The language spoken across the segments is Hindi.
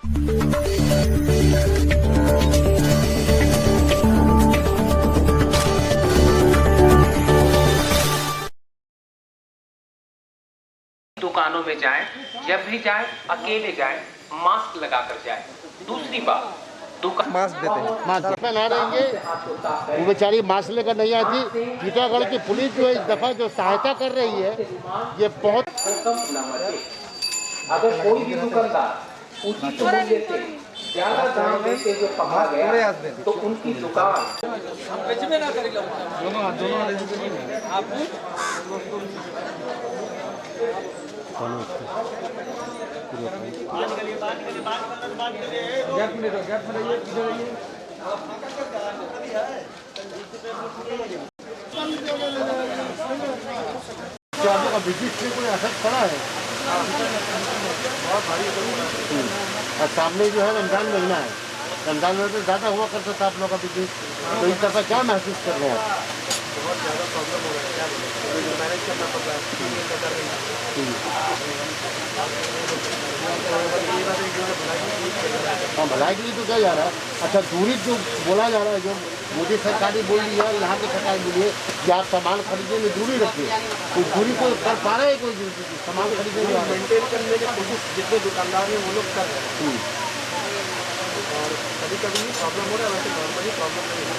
दुकानों में जाएं, जब भी जाएं अकेले जाएं, मास्क लगाकर जाएं। दूसरी बात, दुकान मास्क देते हैं, मास्क पहना रहेंगे। वो बेचारी मास्क लेकर नहीं आती। टीटागढ़ की पुलिस जो इस दफा जो सहायता कर रही है, ये बहुत अगर कोई भी दुकानदार उचित मूल्य से ज्यादा दाम देके जो पकड़ा गया तो उनकी दुकान बिजनेस पे कोई असर पड़ा है और सामने जो है रमजान महीना है। रमजान में तो ज़्यादा हुआ करता था आप लोग का बिजनेस, तो इस दफ़ा क्या महसूस कर रहे हैं आप? बहुत ज़्यादा प्रॉब्लम हो रहा है, क्या बोले मैनेज करना पड़ रहा है। हाँ, भलाई के लिए तो क्या जा रहा है। अच्छा, दूरी जो बोला जा रहा है, जो मोदी सरकार ने बोल दिया, यहाँ की सरकार बोली है कि आप सामान खरीदने में दूरी रखिए, तो दूरी को कर पा रहे हैं कोई सामान खरीदने में मेंटेन करने की कोशिश जितने दुकानदार हैं वो लोग कर रहे हैं। और कभी कभी प्रॉब्लम हो रहा है, वैसे नॉर्मली प्रॉब्लम नहीं है।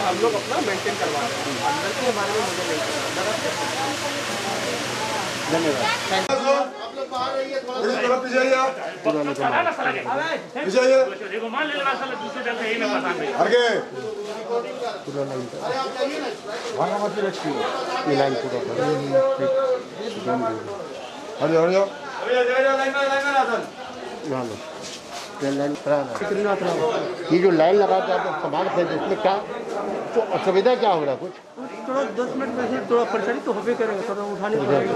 हम लोग अपना मेंटेन करवा रहे हैं। अंदर के बारे में मुझे नहीं पता। धन्यवाद। ये जो लाइन लगा के आप सामान खरीदे, इसमें क्या तो असुविधा क्या हो रहा है? कुछ थोड़ा 10 मिनट में थोड़ा परेशानी तो होबे करेगा, थोड़ा उठाने पड़ेगा।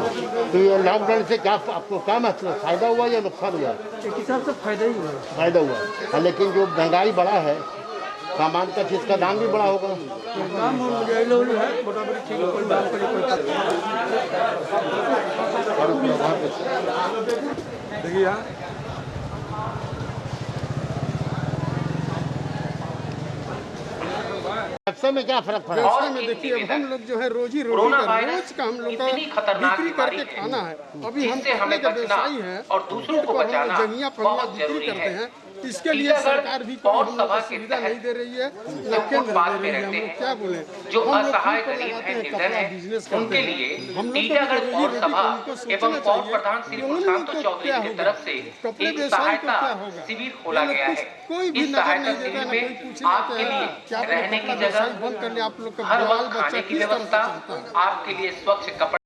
तो ये लॉकडाउन से क्या आपको क्या महसूस, फायदा हुआ या नुकसान हुआ? एक हिसाब से फायदा ही हुआ। फायदा हुआ है, लेकिन जो महंगाई बढ़ा है, सामान का चीज़ का दाम भी बढ़ा होगा। दाम है मोटामोटी ठीक है, कोई दाम का देखिए यहाँ व्यवसाय में क्या फर्क पड़ा? और में देखिए, अब हम लोग जो है रोजी रोटी कोरोना का वायरस रोज का हम लोग का इतनी खतरनाक बिक्री करके बीमारी है, खाना है। अभी हम जिससे हमें कपड़े के बचना व्यवसायी हैं और दूसरों को बचाना जंगिया पनिया बहुत बिक्री जरूरी करते है। हैं। इसके लिए टीटागढ़ सरकार भी कोई पौर हम लोग सभा को के सुविधा तहत नहीं दे रही है, जो न केंद्र फुटपाथ दे पे रही है। हम रहते लोग हैं, क्या बोले, जो हम लोग असहाय खुद गरीब लगाते हैं, हैं निर्धन कपड़ा हैं, बिजनेस उनके करते लिए हैं। हम लोग को टीटागढ़ रोजी पौर रोटी सभा का उनको एवं सोचना पौर चाहिए प्रधान श्री कि उन प्रशांत लोग को चौधरी क्या की होगा, तरफ से कपड़े एक व्यवसायी को सहायता क्या होगा। शिविर खोला गया है। कोई भी इस नजर सहायता नहीं देता है, शिविर ना कोई में पूछने आता आपके है लिए कि आप लोग रहने कपड़ा की व्यवसाय जगह, बंद कर ले, आप लोग का हर बाल वक्त बच्चा खाने की किस तरह से व्यवस्था, चलता है। आपके लिए स्वच्छ कपड़ा